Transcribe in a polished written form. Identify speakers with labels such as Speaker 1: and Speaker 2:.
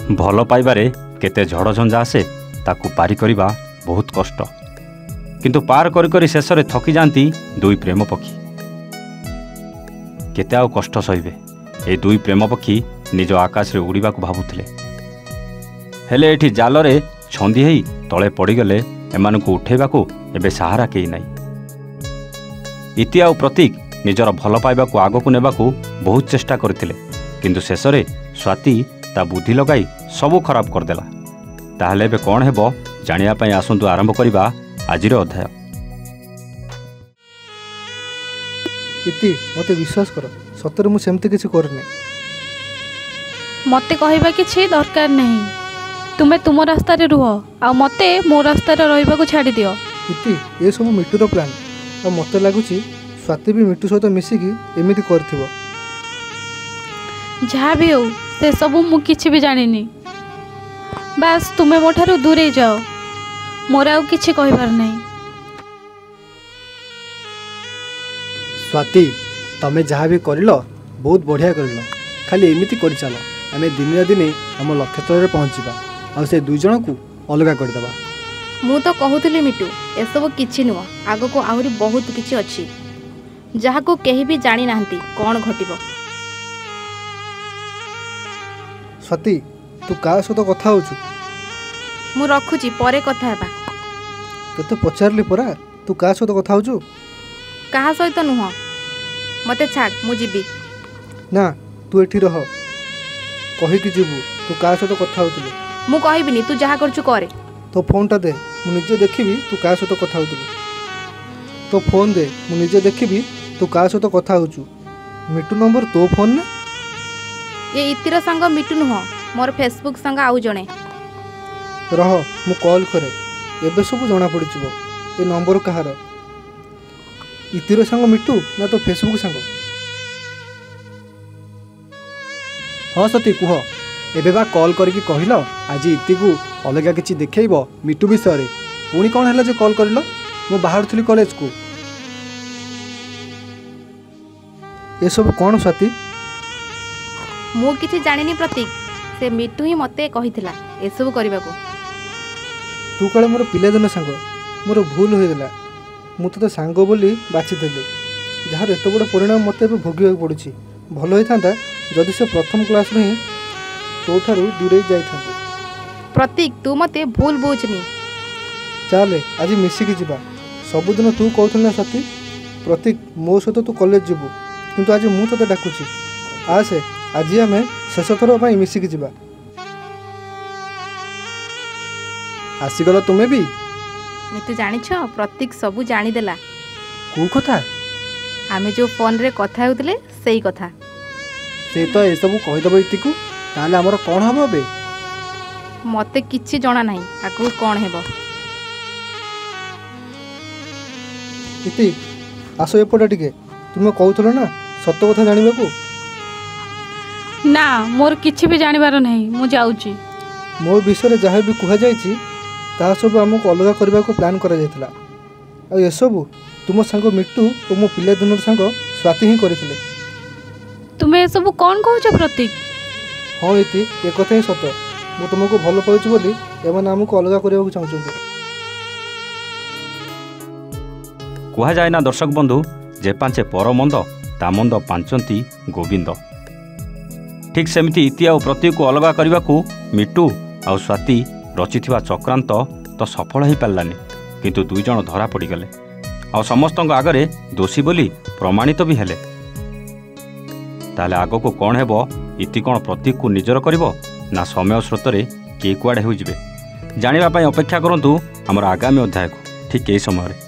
Speaker 1: भल पाइबारे केते झड़ झंझा आसे ताकू पारी करिबा बहुत कष्ट किंतु पार करी करी शेष में थकी जाती दुई प्रेम पक्षी केते आउ कष्ट सहिबे। ए दुई प्रेम पक्षी निज आकाश रे उड़ीबा को भाबुथिले हेले एठी जाल रे छंदी हेई तले पड़ीगले एमानकु उठेबाकू एबे सहारा केई नाही। इति आउ प्रतीक निजर भल पाइबाकू आगकू नेबाकू बहुत चेष्टा करथिले किंतु शेष में स्वाति ता बुद्धि लगाई सबू खराब करदेला। ताहले एबे कौन हेबो जानिया पई आसंतु आरंभ करिबा आजिर अध्याय।
Speaker 2: इति मते विश्वास कर सତରେ मु सेमती किछि करने
Speaker 3: मते कहबा किछि दरकार नहीं। तुमे तुम रास्ता रे रुह आ मते मो रास्ता रे रहबा को छाडी दियो।
Speaker 2: इति ए सब मिटूर प्लान आ मते लागुछि स्वाति भी मिटू सहित मिसिकी एमिति करथिबो।
Speaker 3: जहाँ भी हो से सबू मु किछि भी जानिनी। बस तुमे मोठारु दूरे जाओ मोर आउ किछि कहबार नहीं।
Speaker 4: स्वाति तमे जहाँ भी करिलो बहुत बढ़िया करिलो खाली एमिति करि चलो आमे दिन दिने हम लक्ष्य स्थल रे पहुँचीबा आ से दुई जन को अलगा कर देबा।
Speaker 5: मु तो कहूली मिटू ए सब किछि नुह आगो को आहुरी बहुत किछि अछि जहाँ को केही भी जानी नाहंती कौन घटिबो।
Speaker 2: स्वाति तू का सहित कथा होछु
Speaker 5: मु रखुची परे कथा हेबा।
Speaker 2: तते पचारली परा तू का सहित कथा होछु
Speaker 5: कहा सहित नुह मते छाड़ मु जीबी
Speaker 2: ना तू एठी रह कहि कि जीबू तू का सहित कथा होतलु
Speaker 5: मु कहबिनी तू जहाँ करछु करे।
Speaker 2: तो फोन टा दे मु निजे देखिबी तू का सहित कथा होतलु। तो फोन दे मु निजे देखिबी तू का सहित कथा होछु। मिटू नंबर तो फोन ने
Speaker 5: ये इतिर संग मिटू नुह मोर फेसबुक संग आउ जणे
Speaker 2: रह मु कॉल करे एबे सब जना पड़िଯିबो ए नंबर कहार इतिर संग मिटू ना तो फेसबुक संग।
Speaker 4: हाँ सती कुह एबे बा कॉल करके कहलो आज इति को अलगा किछि देखैबो मिटू विषय रे पुणी कौन है जे कॉल करलो मु बाहर थली कॉलेज को।
Speaker 2: ये सब कौन स्वाति
Speaker 5: मु किछि जानिनी प्रतीक से मिटू ही मते कहिथिला ए सब करबा को।
Speaker 2: तू काले मोर पिले दिन सांग मोर भूल हो गला मु तो सांग बोली बाछि देली जार एत बड़ परिणाम मते भोगिया पड़ुछि। भल होता जदि से प्रथम क्लास में तो ठारू दूरे जाइथा।
Speaker 5: प्रतीक तू मते भूल बुझनी
Speaker 2: चले आज मिसिकी जिबा सबुदिन तू कहथल ना स्वाति प्रतीक मो सहित तू कॉलेज जीवु किंतु आज मु तते डाकुछि आसे आज आम शेष थर पर मिसिकी जिबा।
Speaker 4: आसीगल तुमे भी
Speaker 5: मिटू जानिछ प्रतीक सबू जानिदेला।
Speaker 4: कौ कथा
Speaker 5: आमे जो फोन रे कथा होतले सेही कथा
Speaker 4: से तो ए सब कहिदब इति को ताले हमर कोन हबो बे
Speaker 5: मते किछि जणा नाही आकु कोन हेबो।
Speaker 2: इति आसो एपटे टिके तुमे कहथलो ना सत्य कथा जानिबा को।
Speaker 3: ना मोर किछि भी जानिबार नहीं मु जाउची।
Speaker 2: मो विषय जहाँ भी कह जाइछि ता सब आमको अलग करने को प्लान करा जायतिला आ ये सब तुम सांग मिट्टू और मो पिले दिन सांग स्वाति ही करथिले।
Speaker 3: तुमे ए सब कौन कहछ प्रतीक।
Speaker 2: हाँ इति ए कथा ही सत मु तुमको भल पाउछि बोली एमाने आमको अलग करबा चाहछन्ते।
Speaker 1: कुहा जाए ना दर्शक बंधु जे पांचे पर मंद ता मंद पांचंती गोविंद। ठीक सेमिति इति आ प्रतीक को अलग करने को मिट्टू आ स्वाति रचिथिबा चक्रांत तो सफल हो पारानी किंतु दुई जन धरा पड़गले आ समस्त आगरे दोषी बोली प्रमाणित भी हेले। ताले आग को कौन हेबो इति कौन प्रतीक को निजर करिवो ना समय स्रोत रे के कुआडे हो जिवे जानिबा पई अपेक्षा करंतु हमर आगामी अध्याय को ठीक एही समय रे।